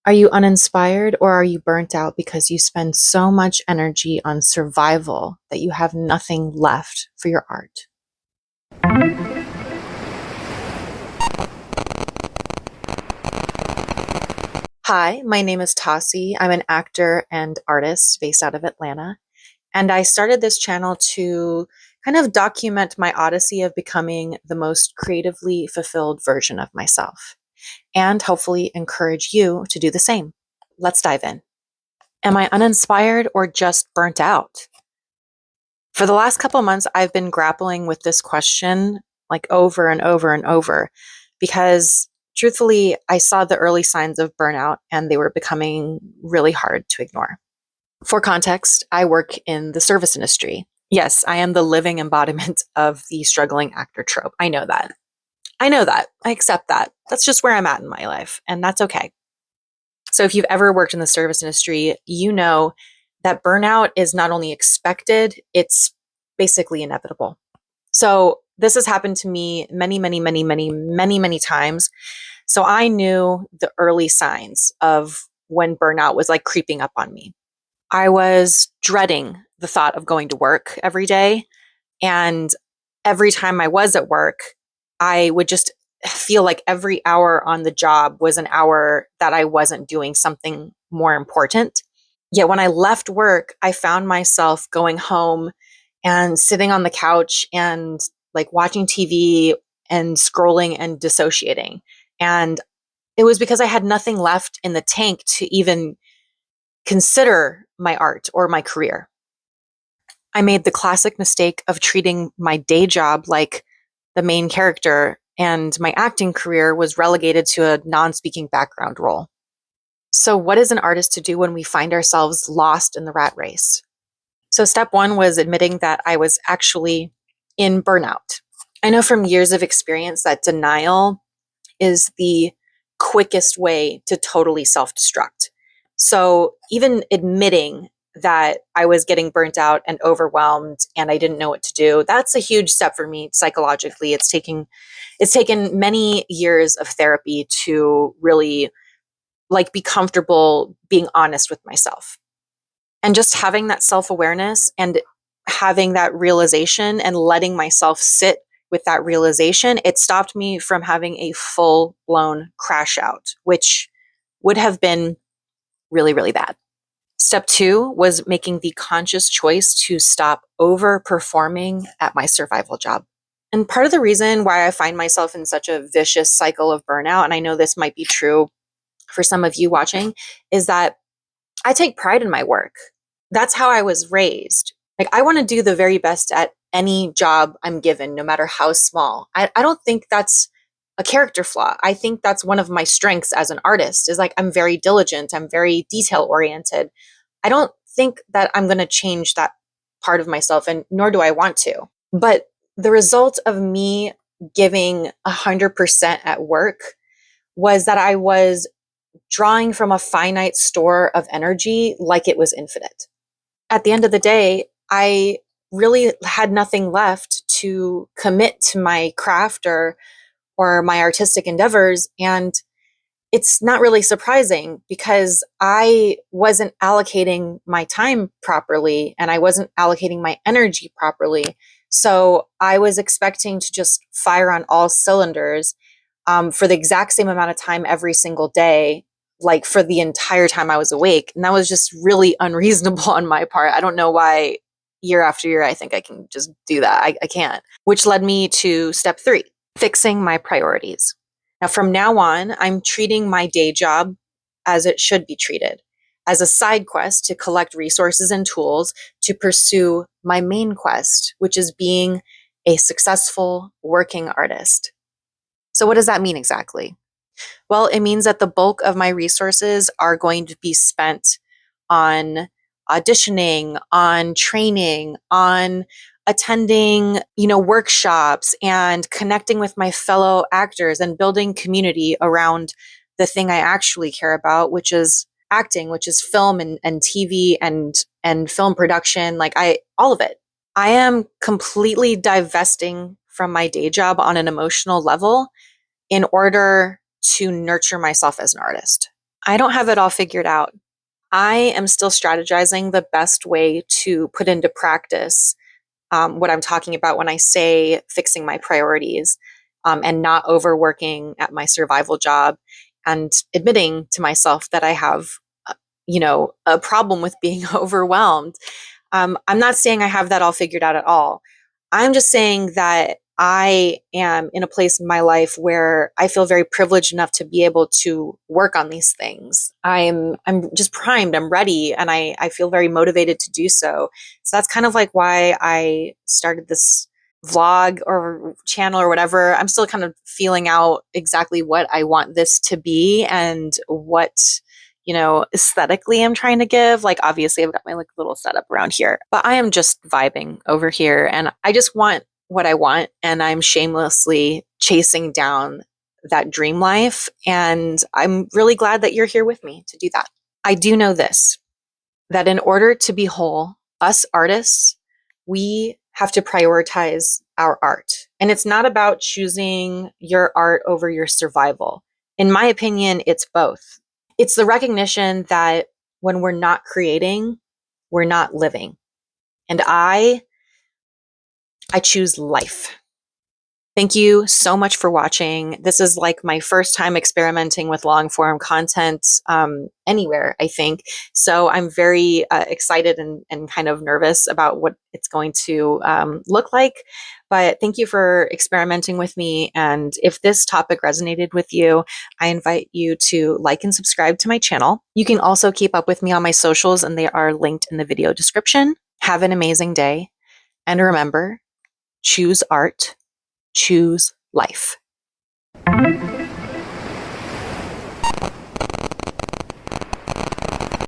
Are you uninspired or are you burnt out because you spend so much energy on survival that you have nothing left for your art? Hi, my name is Tassi. I'm an actor and artist based out of Atlanta. And I started this channel to kind of document my odyssey of becoming the most creatively fulfilled version of myself and hopefully encourage you to do the same. Let's dive in. Am I uninspired or just burnt out? For the last couple months, I've been grappling with this question like over and over and over because truthfully, I saw the early signs of burnout and they were becoming really hard to ignore. For context, I work in the service industry. Yes, I am the living embodiment of the struggling actor trope. I know that. I know that. I accept that. That's just where I'm at in my life, and that's okay. So, if you've ever worked in the service industry, you know that burnout is not only expected, it's basically inevitable. So, this has happened to me many times. So, I knew the early signs of when burnout was like creeping up on me. I was dreading the thought of going to work every day. And every time I was at work, I would just feel like every hour on the job was an hour that I wasn't doing something more important. Yet when I left work, I found myself going home and sitting on the couch and like watching TV and scrolling and dissociating. And it was because I had nothing left in the tank to even consider my art or my career. I made the classic mistake of treating my day job like the main character, and my acting career was relegated to a non speaking background role. So, what is an artist to do when we find ourselves lost in the rat race? So, step one was admitting that I was actually in burnout. I know from years of experience that denial is the quickest way to totally self destruct. So, even admitting that I was getting burnt out and overwhelmed and I didn't know what to do, that's a huge step for me psychologically. It's taken many years of therapy to really like be comfortable being honest with myself. And just having that self-awareness and having that realization and letting myself sit with that realization, it stopped me from having a full blown crash out, which would have been really, really bad. Step two was making the conscious choice to stop overperforming at my survival job. And part of the reason why I find myself in such a vicious cycle of burnout, and I know this might be true for some of you watching, is that I take pride in my work. That's how I was raised. Like, I want to do the very best at any job I'm given, no matter how small. I don't think that's a character flaw. I think that's one of my strengths as an artist is like, I'm very diligent. I'm very detail oriented. I don't think that I'm going to change that part of myself, and nor do I want to. But the result of me giving 100% at work was that I was drawing from a finite store of energy like it was infinite. At the end of the day, I really had nothing left to commit to my craft or my artistic endeavors. And it's not really surprising because I wasn't allocating my time properly and I wasn't allocating my energy properly. So I was expecting to just fire on all cylinders for the exact same amount of time every single day, like for the entire time I was awake. And that was just really unreasonable on my part. I don't know why year after year I think I can just do that. I can't. Which led me to step three, fixing my priorities. Now, from now on, I'm treating my day job as it should be treated, as a side quest to collect resources and tools to pursue my main quest, which is being a successful working artist. So, what does that mean exactly? Well, it means that the bulk of my resources are going to be spent on auditioning, on training, on attending, workshops and connecting with my fellow actors and building community around the thing I actually care about, which is acting, which is film and TV and film production, like all of it. I am completely divesting from my day job on an emotional level in order to nurture myself as an artist. I don't have it all figured out. I am still strategizing the best way to put into practice what I'm talking about when I say fixing my priorities, and not overworking at my survival job, and admitting to myself that I have, a problem with being overwhelmed. I'm not saying I have that all figured out at all. I'm just saying that I am in a place in my life where I feel very privileged enough to be able to work on these things. I'm just primed, I'm ready, and I feel very motivated to do so. So that's kind of like why I started this vlog or channel or whatever. I'm still kind of feeling out exactly what I want this to be and what aesthetically I'm trying to give. Like, obviously, I've got my like little setup around here, but I am just vibing over here and I just want what I want. And I'm shamelessly chasing down that dream life. And I'm really glad that you're here with me to do that. I do know this, that in order to be whole, us artists, we have to prioritize our art. And it's not about choosing your art over your survival. In my opinion, it's both. It's the recognition that when we're not creating, we're not living. And I choose life. Thank you so much for watching. This is like my first time experimenting with long form content anywhere, I think. So I'm very excited and kind of nervous about what it's going to look like. But thank you for experimenting with me. And if this topic resonated with you, I invite you to like and subscribe to my channel. You can also keep up with me on my socials, and they are linked in the video description. Have an amazing day. And remember, choose art, choose life.